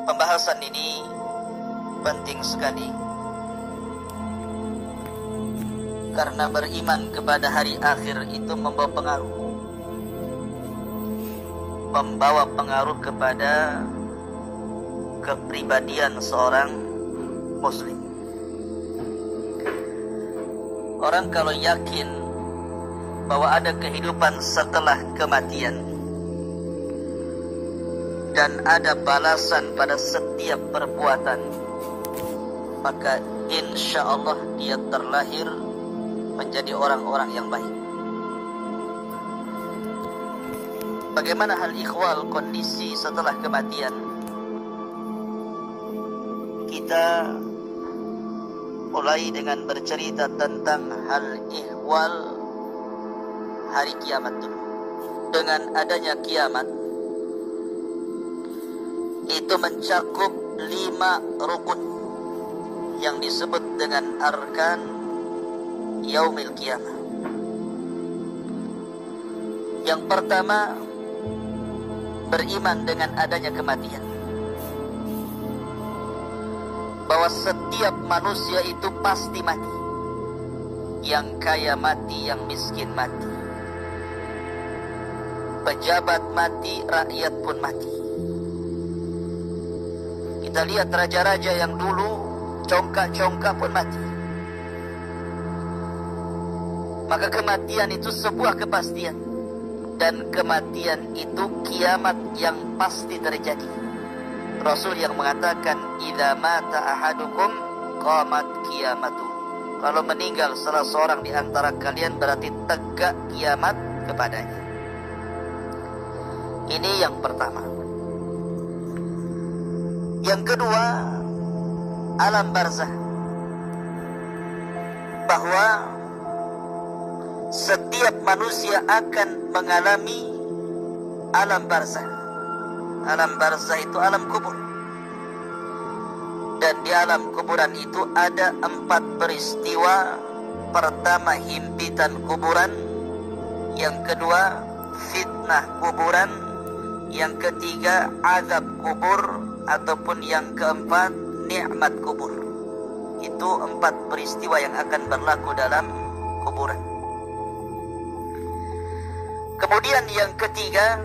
Pembahasan ini penting sekali karena beriman kepada hari akhir itu membawa pengaruh kepada kepribadian seorang muslim. Orang kalau yakin bahwa ada kehidupan setelah kematian dan ada balasan pada setiap perbuatan, maka insya Allah dia terlahir menjadi orang-orang yang baik. Bagaimana hal ikhwal kondisi setelah kematian? Kita mulai dengan bercerita tentang hal ihwal hari kiamat dulu. Dengan adanya kiamat itu mencakup 5 rukun yang disebut dengan arkan yaumil kiamah. Yang pertama, beriman dengan adanya kematian, bahwa setiap manusia itu pasti mati. Yang kaya mati, yang miskin mati, pejabat mati, rakyat pun mati. Kita lihat raja-raja yang dulu congkak-congkak pun mati. Maka kematian itu sebuah kepastian, dan kematian itu kiamat yang pasti terjadi. Rasul yang mengatakan, "Idza mata ahadukum qamat qiyamatu." Kalau meninggal salah seorang di antara kalian berarti tegak kiamat kepadanya. Ini yang pertama. Yang kedua, alam barzah, bahwa setiap manusia akan mengalami alam barzah. Alam barzah itu alam kubur. Dan di alam kuburan itu ada 4 peristiwa. Pertama, himpitan kuburan. Yang kedua, fitnah kuburan. Yang ketiga, azab kubur. Ataupun yang keempat, nikmat kubur. Itu 4 peristiwa yang akan berlaku dalam kuburan. Kemudian yang ketiga,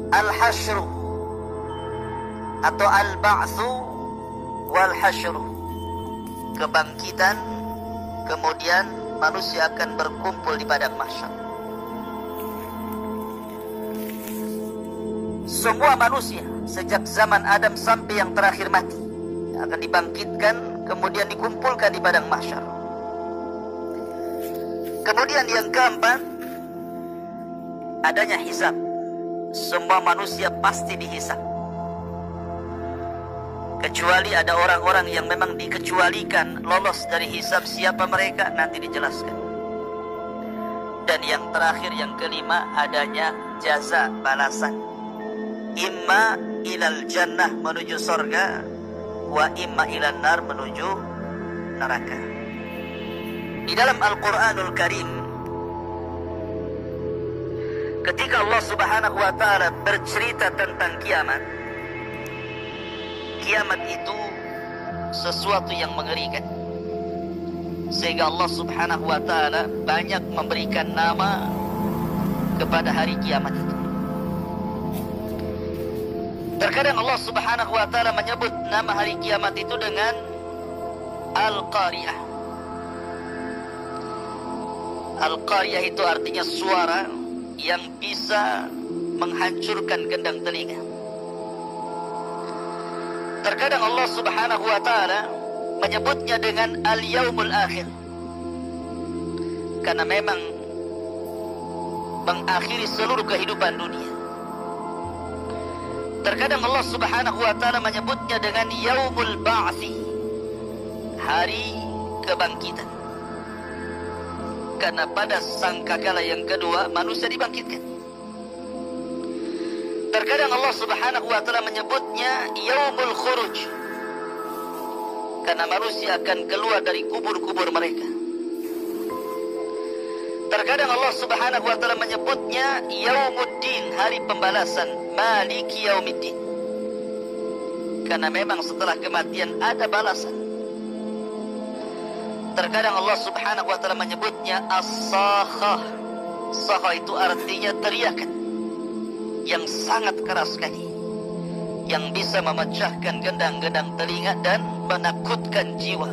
al-hasyru atau al-ba'tsu wal-hasyru, kebangkitan, kemudian manusia akan berkumpul di padang mahsyar. Semua manusia sejak zaman Adam sampai yang terakhir mati akan dibangkitkan, kemudian dikumpulkan di padang mahsyar. Kemudian yang keempat, adanya hisab. Semua manusia pasti dihisab, kecuali ada orang-orang yang memang dikecualikan lolos dari hisab. Siapa mereka? Nanti dijelaskan. Dan yang terakhir, yang kelima, adanya jaza, balasan. Imma ilal jannah, menuju surga, wa imma ilal nar, menuju neraka. Di dalam Al-Quranul Karim, ketika Allah Subhanahu wa ta'ala bercerita tentang kiamat, kiamat itu sesuatu yang mengerikan, sehingga Allah Subhanahu wa ta'ala banyak memberikan nama kepada hari kiamat itu. Terkadang Allah Subhanahu wa ta'ala menyebut nama hari kiamat itu dengan Al-Qari'ah. Al-Qari'ah itu artinya suara yang bisa menghancurkan gendang telinga. Terkadang Allah Subhanahu wa ta'ala menyebutnya dengan Al-Yaumul Akhir, karena memang mengakhiri seluruh kehidupan dunia. Terkadang Allah Subhanahu wa ta'ala menyebutnya dengan Yaumul Ba'thi, hari kebangkitan, karena pada sangkakala yang kedua manusia dibangkitkan. Terkadang Allah Subhanahu wa ta'ala menyebutnya Yaumul Khuruj, karena manusia akan keluar dari kubur-kubur mereka. Terkadang Allah Subhanahu wa ta'ala menyebutnya Yaumuddin, hari pembalasan, Maliki Yaumiddin, karena memang setelah kematian ada balasan. Terkadang Allah Subhanahu wa taala menyebutnya as-sakhah. Sakhah itu artinya teriakan yang sangat keras sekali, yang bisa memecahkan gendang-gendang telinga dan menakutkan jiwa.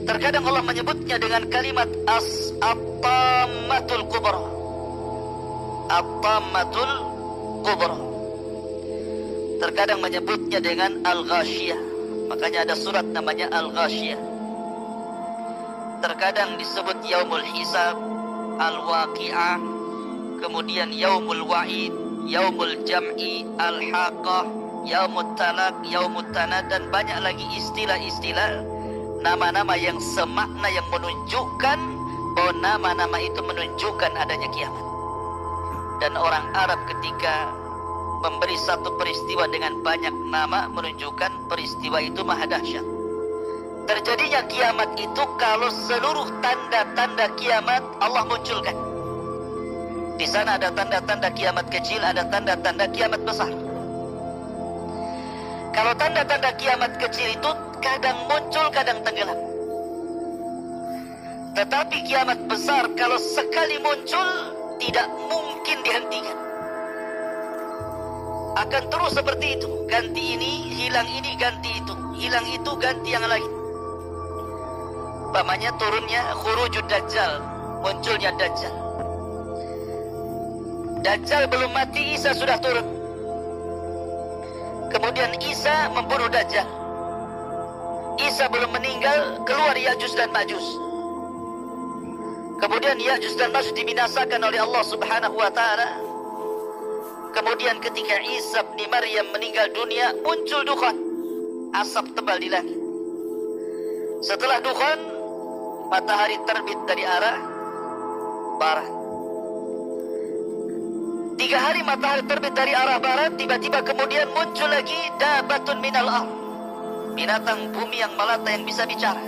Terkadang Allah menyebutnya dengan kalimat at-tammatul kubra. At-tammatul kubra. Terkadang menyebutnya dengan al-ghashiyah. Makanya ada surat namanya al-ghashiyah. Terkadang disebut yaumul hisab, al-waqi'ah, kemudian yaumul wa'id, yaumul jam'i, al-haqqah, yaumut talaq, yaumut tanad, dan banyak lagi istilah-istilah, nama-nama yang semakna, yang menunjukkan bahwa nama-nama itu menunjukkan adanya kiamat. Dan orang Arab ketika memberi satu peristiwa dengan banyak nama menunjukkan peristiwa itu maha dahsyat. Terjadinya kiamat itu kalau seluruh tanda-tanda kiamat Allah munculkan. Di sana ada tanda-tanda kiamat kecil, ada tanda-tanda kiamat besar. Kalau tanda-tanda kiamat kecil itu kadang muncul, kadang tenggelam. Tetapi kiamat besar kalau sekali muncul tidak mungkin dihentikan. Akan terus seperti itu. Ganti ini, hilang ini, ganti itu. Hilang itu, ganti yang lain. Umpamanya turunnya khurujud Dajjal, munculnya Dajjal. Dajjal belum mati, Isa sudah turun. Kemudian Isa membunuh Dajjal. Isa belum meninggal, keluar Ya'juj dan Ma'juj. Kemudian Ya'juj dan Ma'juj dibinasakan oleh Allah Subhanahu wa taala. Kemudian ketika Isa bin Maryam meninggal dunia, muncul dukhan, asap tebal di langit. Setelah dukhan, matahari terbit dari arah barat. 3 hari matahari terbit dari arah barat, tiba-tiba kemudian muncul lagi dabatun minal ardh, binatang bumi yang melata yang bisa bicara.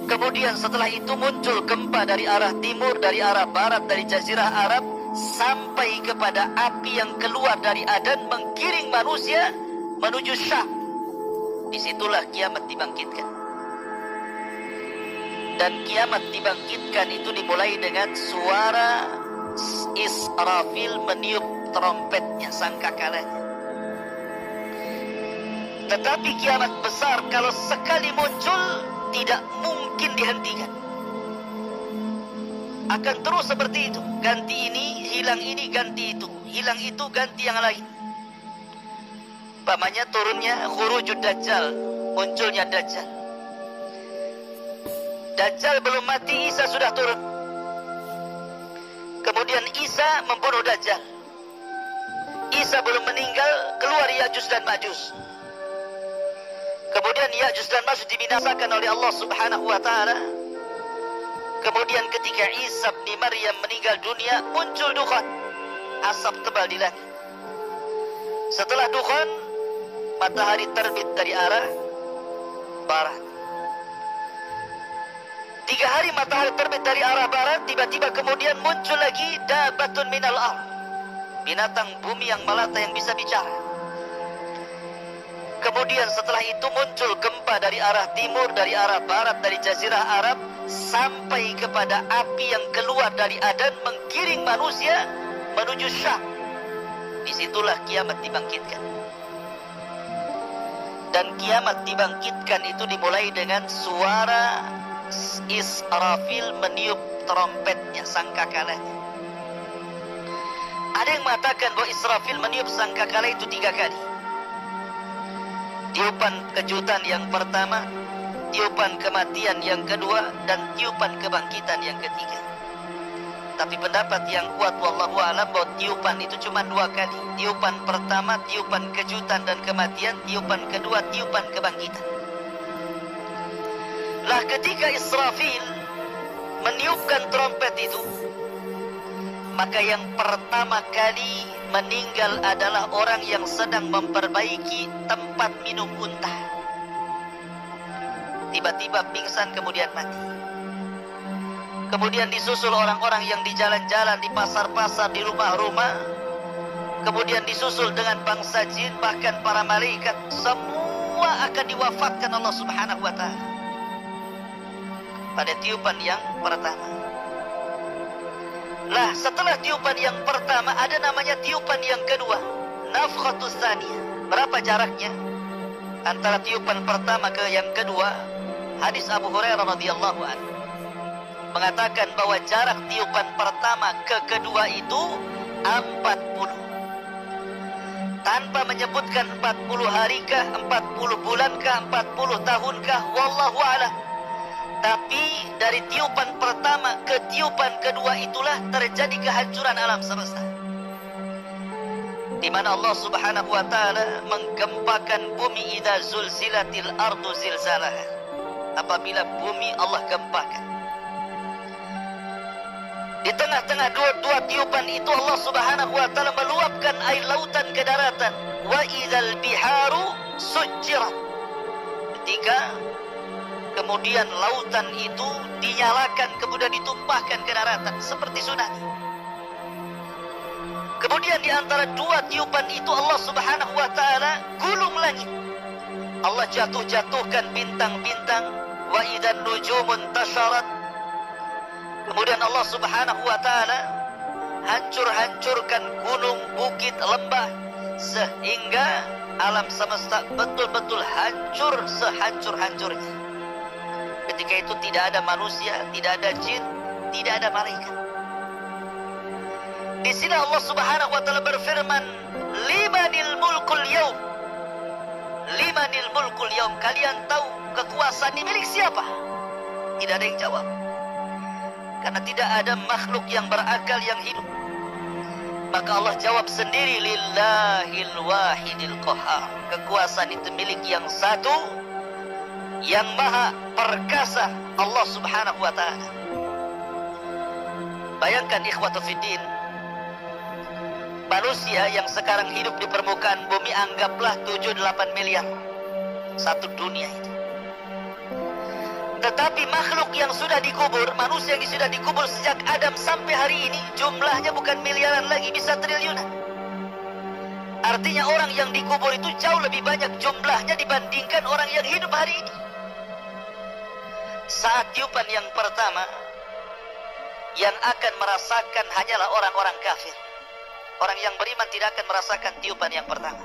Kemudian setelah itu muncul gempa dari arah timur, dari arah barat, dari jazirah Arab, sampai kepada api yang keluar dari Adan menggiring manusia menuju Syam. Disitulah kiamat dibangkitkan. Dan kiamat dibangkitkan itu dimulai dengan suara Israfil meniup trompetnya, sangkakalanya. Tetapi kiamat besar kalau sekali muncul tidak mungkin dihentikan. Akan terus seperti itu. Ganti ini, hilang ini, ganti itu. Hilang itu, ganti yang lain. Umpamanya turunnya khurujud Dajjal, munculnya Dajjal. Dajjal belum mati, Isa sudah turun. Kemudian Isa membunuh Dajjal. Isa belum meninggal, keluar Ya'juj dan Ma'juj. Kemudian Ya'juj dan Ma'juj dibinasakan oleh Allah Subhanahu wa taala. Kemudian ketika Isa bin Maryam meninggal dunia, muncul dukhan, asap tebal di langit. Setelah dukhan, matahari terbit dari arah barat. 3 hari matahari terbit dari arah barat, tiba-tiba kemudian muncul lagi dabatun minal ardh, binatang bumi yang melata yang bisa bicara. Kemudian setelah itu muncul gempa dari arah timur, dari arah barat, dari jazirah Arab, sampai kepada api yang keluar dari Adan menggiring manusia menuju Syam. Disitulah kiamat dibangkitkan. Dan kiamat dibangkitkan itu dimulai dengan suara Israfil meniup trompetnya, sangkakalanya. Ada yang mengatakan bahwa Israfil meniup sangkakala itu 3 kali. Tiupan kejutan yang pertama, tiupan kematian yang kedua, dan tiupan kebangkitan yang ketiga. Tapi pendapat yang kuat wallahu a'lam bahwa tiupan itu cuma 2 kali. Tiupan pertama tiupan kejutan dan kematian, tiupan kedua tiupan kebangkitan. Lah ketika Israfil meniupkan trompet itu, maka yang pertama kali meninggal adalah orang yang sedang memperbaiki tempat minum unta. Tiba-tiba pingsan kemudian mati. Kemudian disusul orang-orang yang di jalan-jalan, di pasar-pasar, di rumah-rumah. kemudian disusul dengan bangsa jin, bahkan para malaikat, semua akan diwafatkan Allah Subhanahu wa ta'ala pada tiupan yang pertama. Lah, setelah tiupan yang pertama ada namanya tiupan yang kedua, nafkhatus tsaniyah. Berapa jaraknya antara tiupan pertama ke yang kedua? Hadis Abu Hurairah radhiyallahu anhu mengatakan bahwa jarak tiupan pertama ke kedua itu 40. Tanpa menyebutkan 40 harikah, 40 bulankah, 40 tahunkah, wallahu a'lam. Tapi dari tiupan pertama ke tiupan kedua itulah terjadi kehancuran alam semesta, di mana Allah Subhanahu wa ta'ala menggempakan bumi. Idza zulzilatil ardu zilzalaha, apabila bumi Allah gempakan. Di tengah-tengah dua tiupan itu Allah Subhanahu wa ta'ala meluapkan air lautan ke daratan. Wa idzal biharu sujjirat, ketika kemudian lautan itu dinyalakan kemudian ditumpahkan ke daratan seperti tsunami. Kemudian di antara dua tiupan itu Allah Subhanahu wa ta'ala gulung langit. Allah jatuhkan bintang-bintang. Wa idzan nujumun tasharat. Kemudian Allah Subhanahu wa ta'ala hancurkan gunung, bukit, lembah, sehingga alam semesta betul-betul hancur sehancur-hancurnya. Ketika itu tidak ada manusia, tidak ada jin, tidak ada malaikat. Di sini Allah Subhanahu wa ta'ala berfirman, limanil mulkul yaum. Limanil mulkul yaum. Kalian tahu kekuasaan ini milik siapa? Tidak ada yang jawab. Karena tidak ada makhluk yang berakal yang hidup. Maka Allah jawab sendiri, lillahil wahidil qahhar. Kekuasaan itu milik yang satu, yang maha perkasa, Allah Subhanahu wa ta'ala. Bayangkan ikhwatu fiddin, manusia yang sekarang hidup di permukaan bumi, anggaplah 7-8 miliar satu dunia itu. Tetapi makhluk yang sudah dikubur, manusia yang sudah dikubur sejak Adam sampai hari ini, jumlahnya bukan miliaran lagi, bisa triliunan. Artinya orang yang dikubur itu jauh lebih banyak jumlahnya dibandingkan orang yang hidup hari ini. Saat tiupan yang pertama, yang akan merasakan hanyalah orang-orang kafir. Orang yang beriman tidak akan merasakan tiupan yang pertama.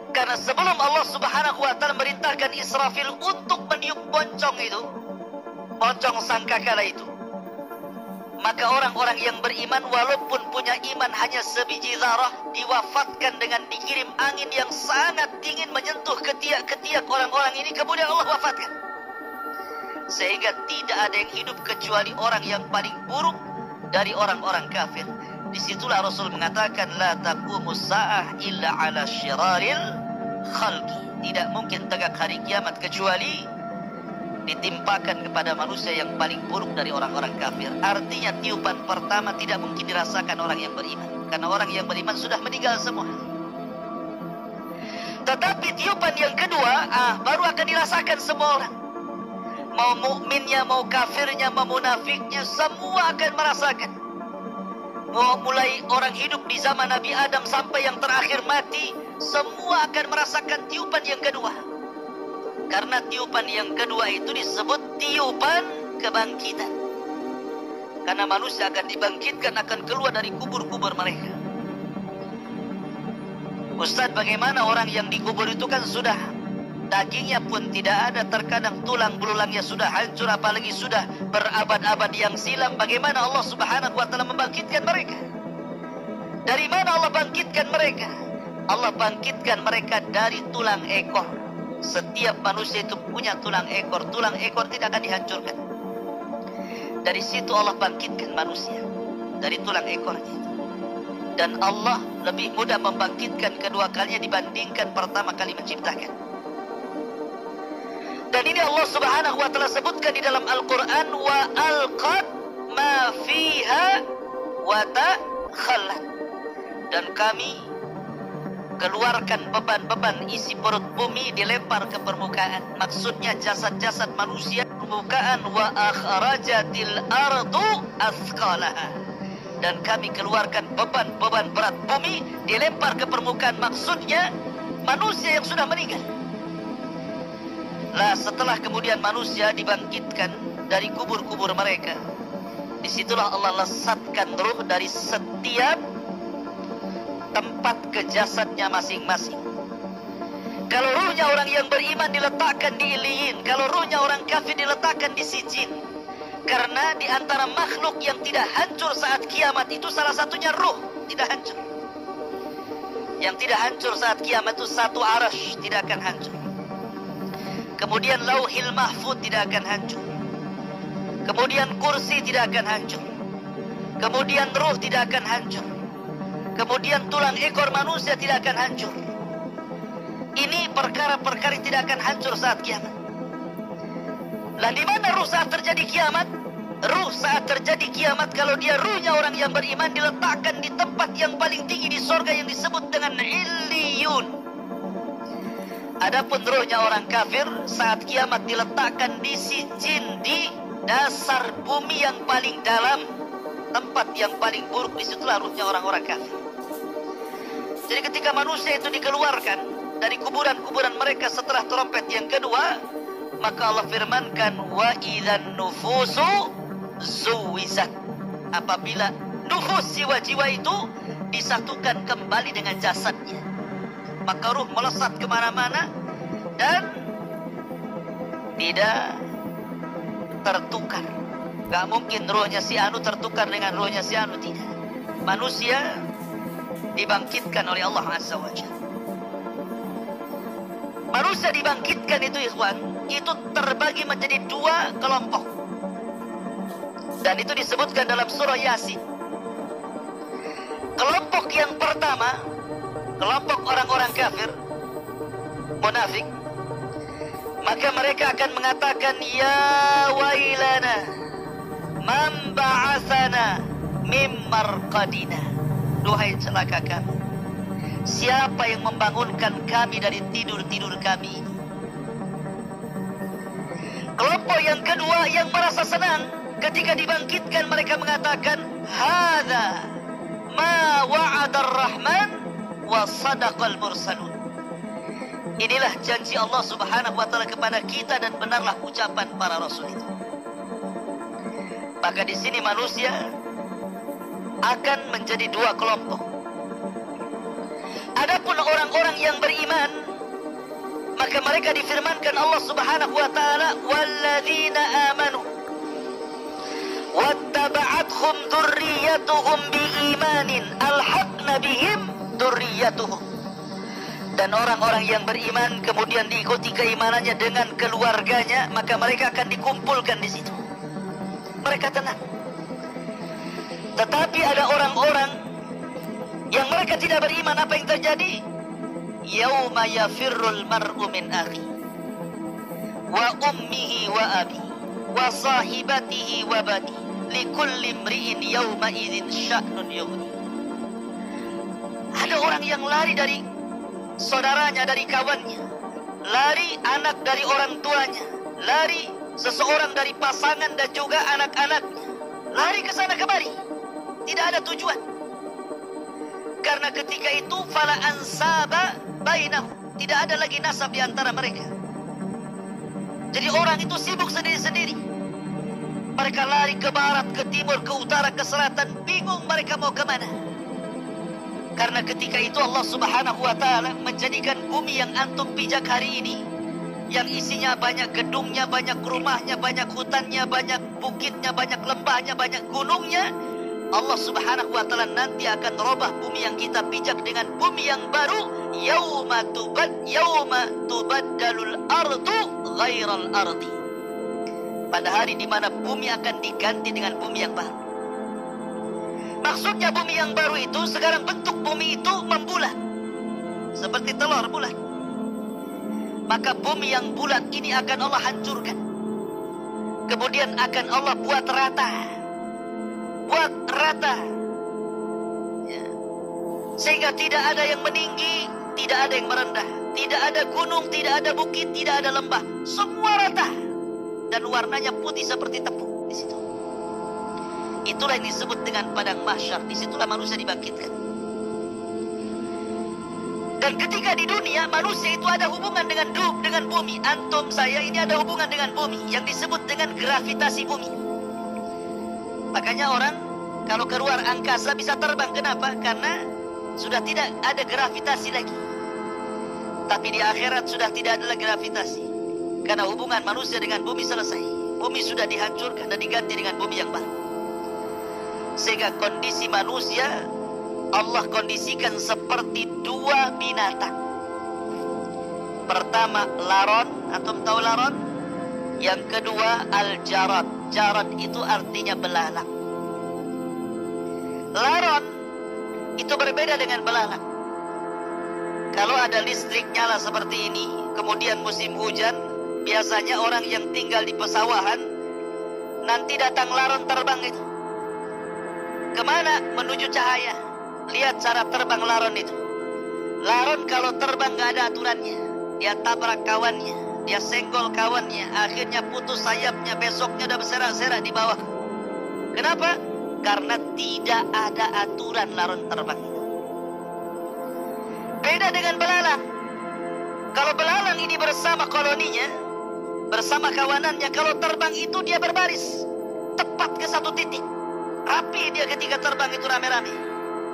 Karena sebelum Allah Subhanahu wa ta'ala merintahkan Israfil untuk meniup boncong itu, boncong sangkakala itu, maka orang-orang yang beriman walaupun punya iman hanya sebiji zarah, diwafatkan dengan dikirim angin yang sangat dingin menyentuh ketiak-ketiak orang-orang ini, kemudian Allah wafatkan. Sehingga tidak ada yang hidup kecuali orang yang paling buruk dari orang-orang kafir. Disitulah Rasul mengatakan, la taqumus sa'ah illa ala syiraril khalqi. Tidak mungkin tegak hari kiamat kecuali ditimpakan kepada manusia yang paling buruk dari orang-orang kafir. Artinya tiupan pertama tidak mungkin dirasakan orang yang beriman, karena orang yang beriman sudah meninggal semua. Tetapi tiupan yang kedua, baru akan dirasakan semua orang. Mau mukminnya, mau kafirnya, mau munafiknya, semua akan merasakan. Mulai orang hidup di zaman Nabi Adam sampai yang terakhir mati, semua akan merasakan tiupan yang kedua. Karena tiupan yang kedua itu disebut tiupan kebangkitan. Karena manusia akan dibangkitkan, akan keluar dari kubur-kubur mereka. Ustaz, bagaimana orang yang dikubur itu kan sudah dagingnya pun tidak ada, terkadang tulang belulangnya sudah hancur, apalagi sudah berabad-abad yang silam. Bagaimana Allah Subhanahu wa ta'ala membangkitkan mereka? Dari mana Allah bangkitkan mereka? Allah bangkitkan mereka dari tulang ekor. Setiap manusia itu punya tulang ekor. Tulang ekor tidak akan dihancurkan. Dari situ Allah bangkitkan manusia, dari tulang ekornya itu. Dan Allah lebih mudah membangkitkan kedua kalinya dibandingkan pertama kali menciptakan. Dan ini Allah Subhanahu wa ta'ala sebutkan di dalam Al-Quran, wa alqat ma fiha wa takhallat. Dan kami keluarkan beban-beban isi perut bumi, dilempar ke permukaan. Maksudnya jasad-jasad manusia permukaan. Wa akhrajatil ardu athqalaha. dan kami keluarkan beban-beban berat bumi dilempar ke permukaan, maksudnya manusia yang sudah meninggal. Lah setelah kemudian manusia dibangkitkan dari kubur-kubur mereka, disitulah Allah lesatkan ruh dari setiap tempat ke jasadnya masing-masing. Kalau ruhnya orang yang beriman diletakkan di Iliyin, kalau ruhnya orang kafir diletakkan di Sijin. Karena di antara makhluk yang tidak hancur saat kiamat itu salah satunya ruh tidak hancur. Yang tidak hancur saat kiamat itu satu arasy tidak akan hancur. Kemudian lauhil mahfud tidak akan hancur. Kemudian kursi tidak akan hancur. Kemudian ruh tidak akan hancur. Kemudian tulang ekor manusia tidak akan hancur. Ini perkara-perkara tidak akan hancur saat kiamat. Lah di mana ruh saat terjadi kiamat? Ruh saat terjadi kiamat kalau dia ruhnya orang yang beriman diletakkan di tempat yang paling tinggi di sorga yang disebut dengan Illiyun. Adapun ruhnya orang kafir saat kiamat diletakkan di Sijin, di dasar bumi yang paling dalam, tempat yang paling buruk. Disitulah ruhnya orang-orang kafir. Jadi ketika manusia itu dikeluarkan dari kuburan-kuburan mereka setelah trompet yang kedua, maka Allah firmankan wa idzan nufusu zuwizat. Apabila nufus jiwa-jiwa itu disatukan kembali dengan jasadnya, maka ruh melesat kemana-mana dan tidak tertukar. Gak mungkin ruhnya si Anu tertukar dengan ruhnya si Anu, tidak. Manusia dibangkitkan oleh Allah Azza wa Jalla. Manusia dibangkitkan itu, ikhwan, itu terbagi menjadi dua kelompok. Dan itu disebutkan dalam surah Yasin. Kelompok yang pertama, kelompok orang-orang kafir, munafik, maka mereka akan mengatakan, ya wailana man ba'athana mim marqadina. Duhai celaka kami, siapa yang membangunkan kami dari tidur-tidur kami? Kelompok yang kedua yang merasa senang ketika dibangkitkan, mereka mengatakan, hadza ma wa'adar rahman wa sadaqal mursalun. Inilah janji Allah Subhanahu wa taala kepada kita dan benarlah ucapan para rasul itu. Maka di sini manusia akan menjadi dua kelompok. Adapun orang-orang yang beriman, maka mereka difirmankan Allah Subhanahu wa taala, walladzina amanu wattaba'athum dzurriyyatuhum biimanin alhaqna bihim dzurriyyatuhum. Dan orang-orang yang beriman kemudian diikuti keimanannya dengan keluarganya, maka mereka akan dikumpulkan di situ. Mereka tenang. Tetapi ada orang-orang yang mereka tidak beriman, apa yang terjadi? Yauma yafirrul mar'u min akhi wa ummihi wa abi wa sahibatihi wa bani likulli imri'in yauma idzin sya'nun yughni. Ada orang yang lari dari saudaranya, dari kawannya, lari anak dari orang tuanya, lari seseorang dari pasangan dan juga anak-anaknya, lari ke sana kemari, tidak ada tujuan. Karena ketika itu fala ansaba bainahum, tidak ada lagi nasab di antara mereka. Jadi orang itu sibuk sendiri-sendiri. Mereka lari ke barat, ke timur, ke utara, ke selatan, bingung mereka mau kemana. Karena ketika itu Allah Subhanahu wa taala menjadikan bumi yang antum pijak hari ini, yang isinya banyak gedungnya, banyak rumahnya, banyak hutannya, banyak bukitnya, banyak lembahnya, banyak gunungnya, Allah Subhanahu wa taala nanti akan merubah bumi yang kita pijak dengan bumi yang baru. Yauma tubaddalul ardu ghairal ardi. Pada hari di mana bumi akan diganti dengan bumi yang baru. Maksudnya bumi yang baru itu sekarang bentuk bumi itu membulat, seperti telur bulat. Maka bumi yang bulat ini akan Allah hancurkan. Kemudian akan Allah buat rata. Buat rata. Ya. Sehingga tidak ada yang meninggi, tidak ada yang merendah. Tidak ada gunung, tidak ada bukit, tidak ada lembah. Semua rata. Dan warnanya putih seperti tepung di situ. Itulah yang disebut dengan padang mahsyar. Disitulah manusia dibangkitkan. Dan ketika di dunia manusia itu ada hubungan dengan bumi. Antum saya ini ada hubungan dengan bumi yang disebut dengan gravitasi bumi. Makanya orang kalau keluar angkasa bisa terbang. Kenapa? Karena sudah tidak ada gravitasi lagi. Tapi di akhirat sudah tidak ada lagi gravitasi. Karena hubungan manusia dengan bumi selesai. Bumi sudah dihancurkan dan diganti dengan bumi yang baru. Sehingga kondisi manusia Allah kondisikan seperti dua binatang. Pertama laron, antum tahu laron? Yang kedua al-jarad. Jarad itu artinya belalang. Laron itu berbeda dengan belalang. Kalau ada listrik nyala seperti ini, kemudian musim hujan, biasanya orang yang tinggal di pesawahan nanti datang laron terbang itu. Kemana? Menuju cahaya. Lihat cara terbang laron itu. Laron kalau terbang gak ada aturannya. Dia tabrak kawannya, dia senggol kawannya, akhirnya putus sayapnya, besoknya udah berserak-serak di bawah. Kenapa? Karena tidak ada aturan laron terbang. Beda dengan belalang. Kalau belalang ini bersama koloninya, bersama kawanannya, kalau terbang itu dia berbaris tepat ke satu titik. Rapi dia ketika terbang itu rame-rame.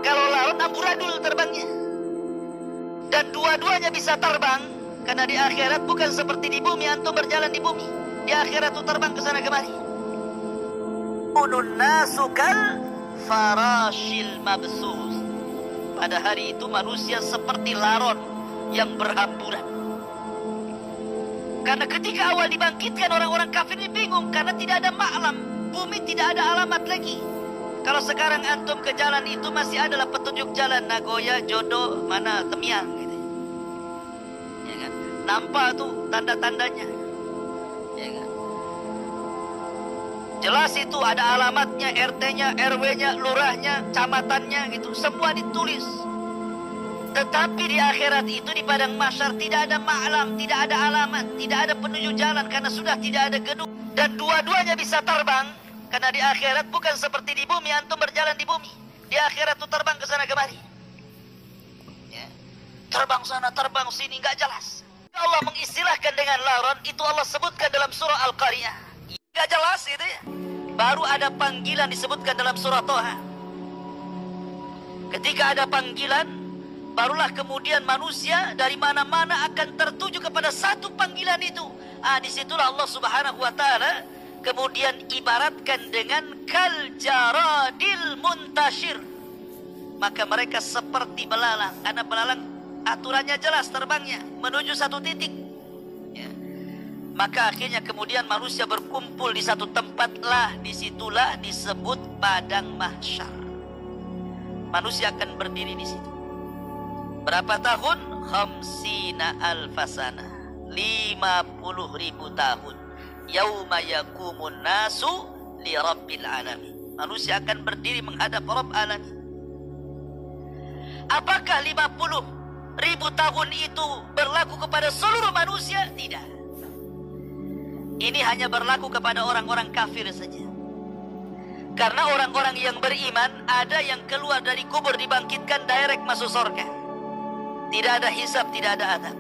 Kalau laron amburadul terbangnya. Dan dua-duanya bisa terbang. Karena di akhirat bukan seperti di bumi. Antum berjalan di bumi. Di akhirat itu terbang ke sana kemari. Unun nasukal farashil mabsus. Pada hari itu manusia seperti laron yang berhamburan. Karena ketika awal dibangkitkan orang-orang kafir ini bingung. Karena tidak ada ma'lam. Bumi tidak ada alamat lagi. Kalau sekarang antum ke jalan itu masih adalah petunjuk jalan. Nagoya, Jodo, mana Temiang gitu. Ya kan? Nampak tuh tanda-tandanya. Ya kan? Jelas itu ada alamatnya, RT-nya, RW-nya, lurahnya, kecamatannya gitu. Semua ditulis. Tetapi di akhirat itu di padang mahsyar tidak ada ma'lam, tidak ada alamat, tidak ada penunjuk jalan karena sudah tidak ada gedung. Dan dua-duanya bisa terbang. Karena di akhirat bukan seperti di bumi, antum berjalan di bumi. Di akhirat itu terbang ke sana kemari. Ya. Terbang sana, terbang sini, nggak jelas. Allah mengistilahkan dengan laron, itu Allah sebutkan dalam surah Al-Qariyah. Nggak jelas gitu ya. Baru ada panggilan disebutkan dalam surah Toha. Ketika ada panggilan, barulah kemudian manusia dari mana-mana akan tertuju kepada satu panggilan itu. Disitulah Allah Subhanahu wa Ta'ala kemudian ibaratkan dengan kal jaradil muntashir. Maka mereka seperti belalang. Karena belalang aturannya jelas terbangnya menuju satu titik. Ya. Maka akhirnya kemudian manusia berkumpul di satu tempatlah. Disitulah disebut padang mahsyar. Manusia akan berdiri di situ. Berapa tahun? Khamsina alfasana. 50.000 tahun. Yauma yakumun nasu li rabbil alamin. Manusia akan berdiri menghadap Rabb alamin. Apakah 50.000 tahun itu berlaku kepada seluruh manusia? Tidak. Ini hanya berlaku kepada orang-orang kafir saja. Karena orang-orang yang beriman ada yang keluar dari kubur dibangkitkan direct masuk surga. Tidak ada hisab, tidak ada adab.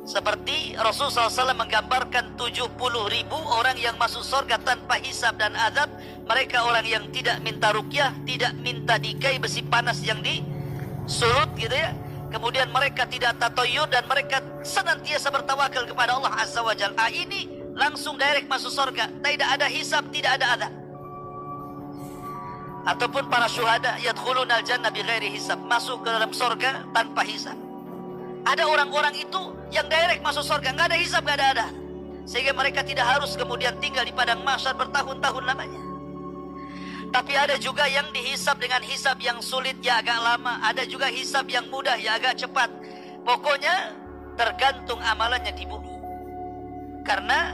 Seperti Rasulullah SAW menggambarkan 70.000 orang yang masuk surga tanpa hisab dan adab. Mereka orang yang tidak minta ruqyah, tidak minta dikai besi panas yang disulut gitu ya. Kemudian mereka tidak tatoyur dan mereka senantiasa bertawakal kepada Allah Azza wa Jalla. Ini langsung direct masuk surga. Tidak ada hisab, tidak ada adab. Ataupun para syuhada yadkhulunal jannah bighairi hisab, masuk ke dalam surga tanpa hisab. Ada orang-orang itu yang direct masuk surga, nggak ada hisab, nggak ada adab. Sehingga mereka tidak harus kemudian tinggal di padang mahsyar bertahun-tahun lamanya. Tapi ada juga yang dihisab dengan hisab yang sulit, ya agak lama. Ada juga hisab yang mudah, ya agak cepat. Pokoknya tergantung amalannya di bumi. Karena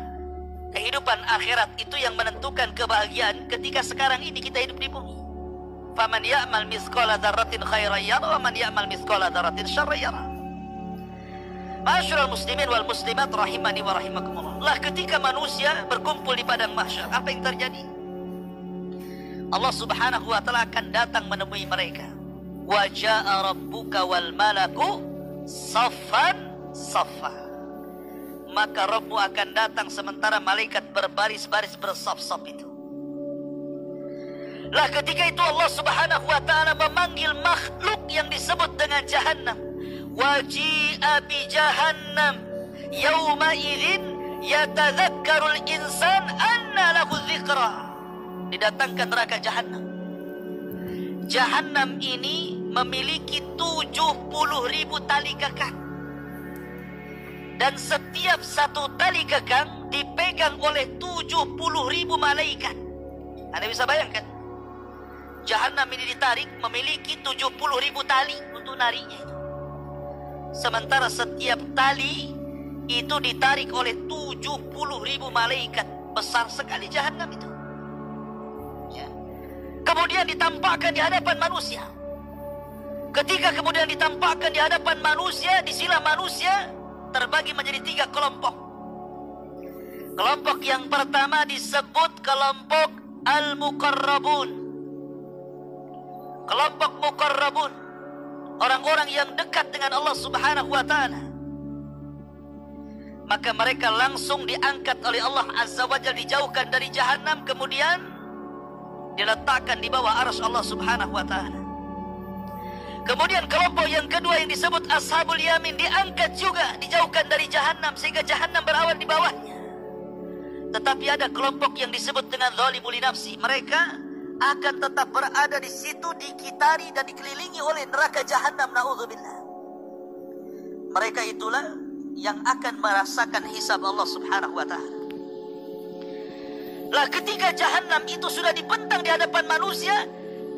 kehidupan akhirat itu yang menentukan kebahagiaan ketika sekarang ini kita hidup di bumi. Faman ya'mal mithqala dzarratin khairan yara wa man ya'mal mithqala dzarratin syarran yara. Ma'asyiral muslimin wal muslimat rahimani wa rahimakumullah. Lah ketika manusia berkumpul di padang mahsyar, apa yang terjadi? Allah subhanahu wa ta'ala akan datang menemui mereka. Wa ja'a rabbuka wal malaku saffan saffa. Maka Rabbmu akan datang sementara malaikat berbaris-baris bersaf-saf itu. Lah ketika itu Allah subhanahu wa ta'ala memanggil makhluk yang disebut dengan Jahannam. Waji'a bi Jahannam yawma idzin yatadzakkarul insan anna lahu dzikra. Didatangkan neraka Jahannam. Jahannam ini memiliki 70.000 tali kekang. Dan setiap satu tali kekang dipegang oleh 70.000 malaikat. Anda bisa bayangkan? Jahannam ini ditarik memiliki 70.000 tali untuk narinya itu. Sementara setiap tali itu ditarik oleh 70.000 malaikat. Besar sekali Jahannam itu. Ya. Kemudian ditampakkan di hadapan manusia. Ketika kemudian ditampakkan di hadapan manusia, disinilah manusia terbagi menjadi 3 kelompok. Kelompok yang pertama disebut kelompok Al-Muqarrabun. Kelompok Muqarrabun, orang-orang yang dekat dengan Allah subhanahu wa ta'ala. Maka mereka langsung diangkat oleh Allah azza wa jalla, dijauhkan dari Jahannam, kemudian diletakkan di bawah arsy Allah subhanahu wa ta'ala. Kemudian kelompok yang kedua yang disebut Ashabul Yamin diangkat juga, dijauhkan dari Jahannam sehingga Jahannam berawal di bawahnya. Tetapi ada kelompok yang disebut dengan Zalimul Nafsi. Mereka akan tetap berada di situ, dikitari dan dikelilingi oleh neraka Jahannam, naudzubillah. Mereka itulah yang akan merasakan hisab Allah subhanahu wa ta'ala. Lah ketika Jahannam itu sudah dibentang di hadapan manusia,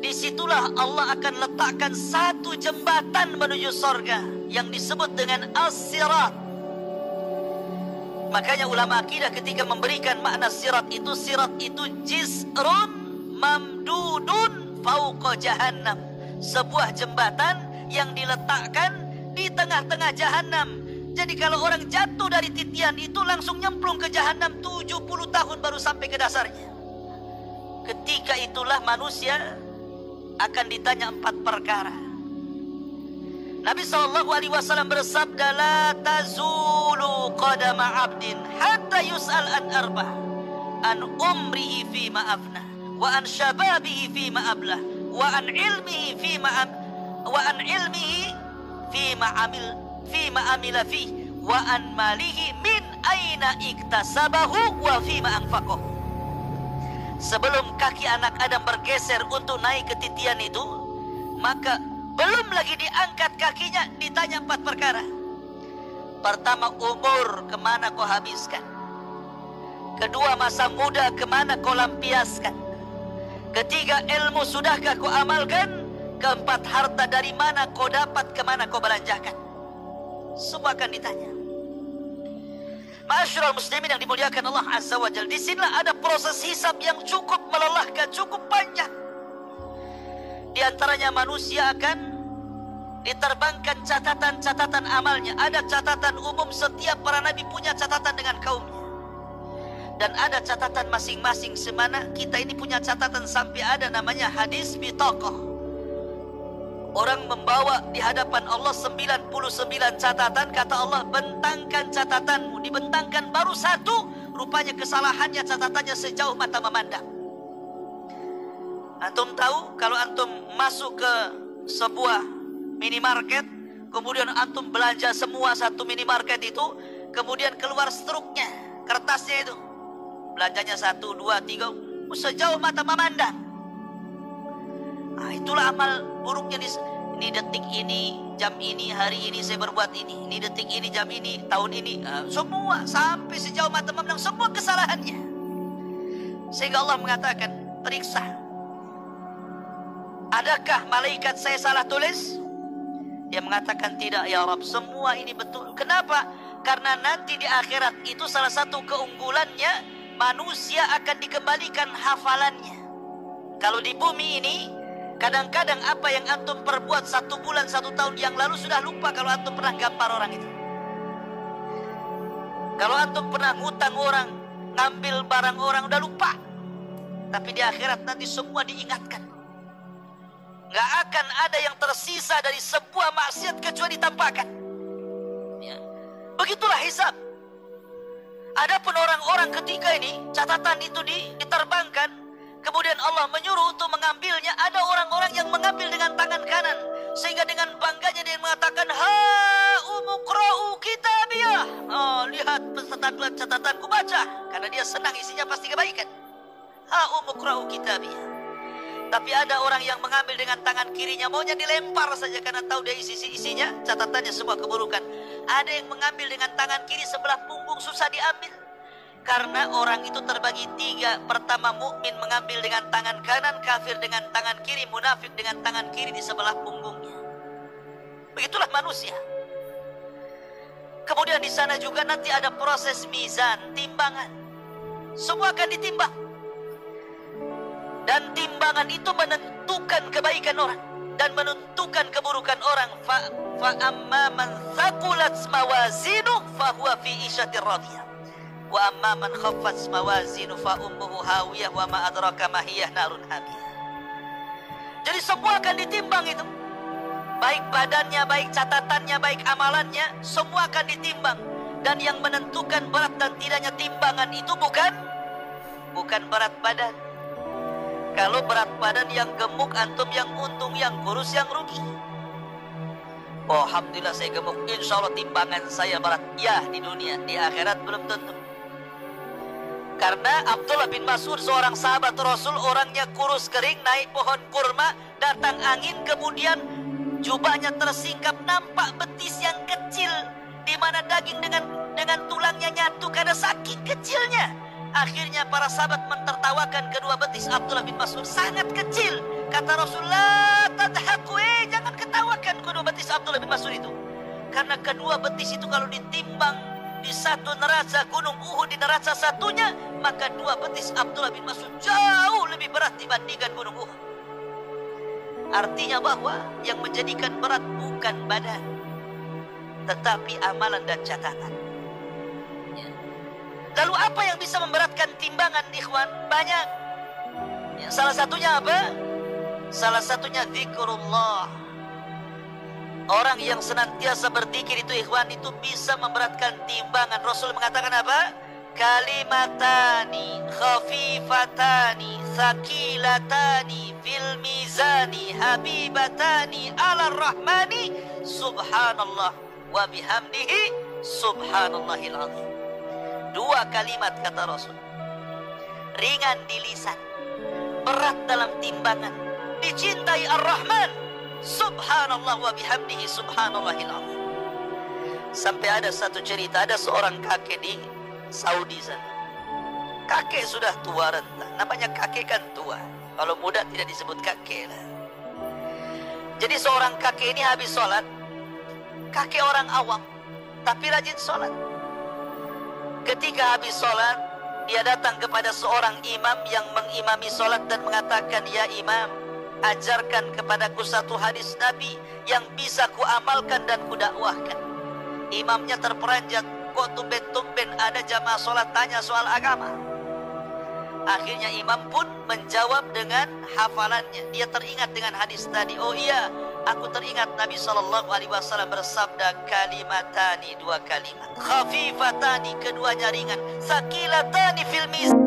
disitulah Allah akan letakkan satu jembatan menuju sorga yang disebut dengan as-sirat. Makanya ulama akidah ketika memberikan makna sirat itu jisrun mamdudun fauqa jahannam. Sebuah jembatan yang diletakkan di tengah-tengah Jahannam. Jadi kalau orang jatuh dari titian itu langsung nyemplung ke Jahannam, 70 tahun baru sampai ke dasarnya. Ketika itulah manusia akan ditanya 4 perkara. Nabi SAW bersabda, la tazulu qadama abdin hatta yus'al an arbah, an umrihi fima afna, wa an syababihi fima ablah, wa an ilmihi fima amila fi, wa an malihi min aina iktasabahu wa fima anfaqahu. Sebelum kaki anak Adam bergeser untuk naik ke titian itu, maka belum lagi diangkat kakinya, ditanya 4 perkara. Pertama, umur, kemana kau habiskan? Kedua, masa muda, kemana kau lampiaskan? Ketiga, ilmu, sudahkah kau amalkan? Keempat, harta dari mana kau dapat, kemana kau belanjakan? Semua akan ditanya. Ma'asyiral muslimin yang dimuliakan Allah azza wa jalla, di sinilah ada proses hisab yang cukup melelahkan, cukup panjang. Di antaranya manusia akan diterbangkan catatan-catatan amalnya. Ada catatan umum, setiap para nabi punya catatan dengan kaumnya. Dan ada catatan masing-masing, semana kita ini punya catatan sampai ada namanya hadis bitaqah. Orang membawa di hadapan Allah 99 catatan, kata Allah, bentangkan catatanmu. Dibentangkan baru 1, rupanya kesalahannya catatannya sejauh mata memandang. Antum tahu kalau antum masuk ke sebuah minimarket, kemudian antum belanja semua satu minimarket itu, kemudian keluar struknya, kertasnya itu, belanjanya 1, 2, 3, sejauh mata memandang. Nah, itulah amal buruknya. Ini detik ini, jam ini, hari ini saya berbuat ini. Ini detik ini, jam ini, tahun ini. Semua sampai sejauh mata memandang, semua kesalahannya. Sehingga Allah mengatakan, periksa. Adakah malaikat saya salah tulis? Dia mengatakan tidak ya Rabb, semua ini betul. Kenapa? Karena nanti di akhirat itu salah satu keunggulannya, manusia akan dikembalikan hafalannya. Kalau di bumi ini, kadang-kadang apa yang antum perbuat 1 bulan, 1 tahun yang lalu sudah lupa kalau antum pernah gampar orang itu. Kalau antum pernah ngutang orang, ngambil barang orang, udah lupa. Tapi di akhirat nanti semua diingatkan. Nggak akan ada yang tersisa dari sebuah maksiat kecuali ditampakkan. Ya. Begitulah hisab. Adapun orang-orang ketika ini catatan itu diterbangkan, kemudian Allah menyuruh untuk mengambilnya. Ada orang-orang yang mengambil dengan tangan kanan, sehingga dengan bangganya dia mengatakan, ha umuqra'u kitabiyah. Oh, lihat catatanku, baca, karena dia senang, isinya pasti kebaikan. Ha umuqra'u kitabiyah. Tapi ada orang yang mengambil dengan tangan kirinya, maunya dilempar saja karena tahu dia isinya catatannya semua keburukan. Ada yang mengambil dengan tangan kiri, sebelah punggung susah diambil. Karena orang itu terbagi tiga. Pertama, mukmin mengambil dengan tangan kanan, kafir dengan tangan kiri, munafik dengan tangan kiri di sebelah punggungnya. Begitulah manusia. Kemudian di sana juga nanti ada proses mizan, timbangan. Semua akan ditimbang. Dan timbangan itu menentukan kebaikan orang dan menentukan keburukan orang. Fa amma man thaqulat mawazinu fa huwa fi isyatir radiyah. Wa amma man khaffat mawazinu fa ummuhu hawiyah wa ma adraka ma hiya narun hamiyah. Jadi semua akan ditimbang itu. Baik badannya, baik catatannya, baik amalannya, semua akan ditimbang. Dan yang menentukan berat dan tidaknya timbangan itu bukan berat badan. Kalau berat badan yang gemuk, antum yang untung, yang kurus yang rugi. Oh, alhamdulillah saya gemuk, insya Allah timbangan saya berat. Ya, di dunia, di akhirat belum tentu. Karena Abdullah bin Mas'ud, seorang sahabat Rasul, orangnya kurus kering, naik pohon kurma, datang angin, kemudian jubahnya tersingkap, nampak betis yang kecil, di mana daging dengan tulangnya nyatu karena saking kecilnya. Akhirnya para sahabat mentertawakan kedua betis Abdullah bin Mas'ud, sangat kecil. Kata Rasulullah, tadhaku, jangan ketawakan kedua betis Abdullah bin Mas'ud itu. Karena kedua betis itu kalau ditimbang di satu neraca gunung Uhud, di neraca satunya, maka dua betis Abdullah bin Mas'ud jauh lebih berat dibandingkan gunung Uhud. Artinya bahwa yang menjadikan berat bukan badan, tetapi amalan dan catatan. Lalu apa yang bisa memberatkan timbangan, ikhwan? Banyak. Ya, salah satunya apa? Salah satunya zikrullah. Orang yang senantiasa berzikir itu, ikhwan, itu bisa memberatkan timbangan. Rasul mengatakan apa? Kalimatani khafifatani thaqilatani fil mizani habibatani ala rahmani subhanallah wa bihamdihi subhanallahil azim. Dua kalimat kata Rasul, ringan di lisan, berat dalam timbangan, dicintai Ar-Rahman, subhanallah wa bihamdihi subhanallahil azim. Sampai ada satu cerita, ada seorang kakek di Saudi sana. Kakek sudah tua renta, namanya kakek kan tua, kalau muda tidak disebut kakek lah. Jadi seorang kakek ini habis sholat, kakek orang awam tapi rajin sholat. Ketika habis sholat, dia datang kepada seorang imam yang mengimami sholat dan mengatakan, ya imam, ajarkan kepadaku satu hadis Nabi yang bisa kuamalkan dan kudakwahkan. Imamnya terperanjat, kok tumben-tumben ada jamaah sholat tanya soal agama. Akhirnya imam pun menjawab dengan hafalannya. Dia teringat dengan hadis tadi. Oh iya, aku teringat Nabi SAW bersabda, kalimatani, dua kalimat, khafifatani, keduanya ringan, thaqilatani fil mizan.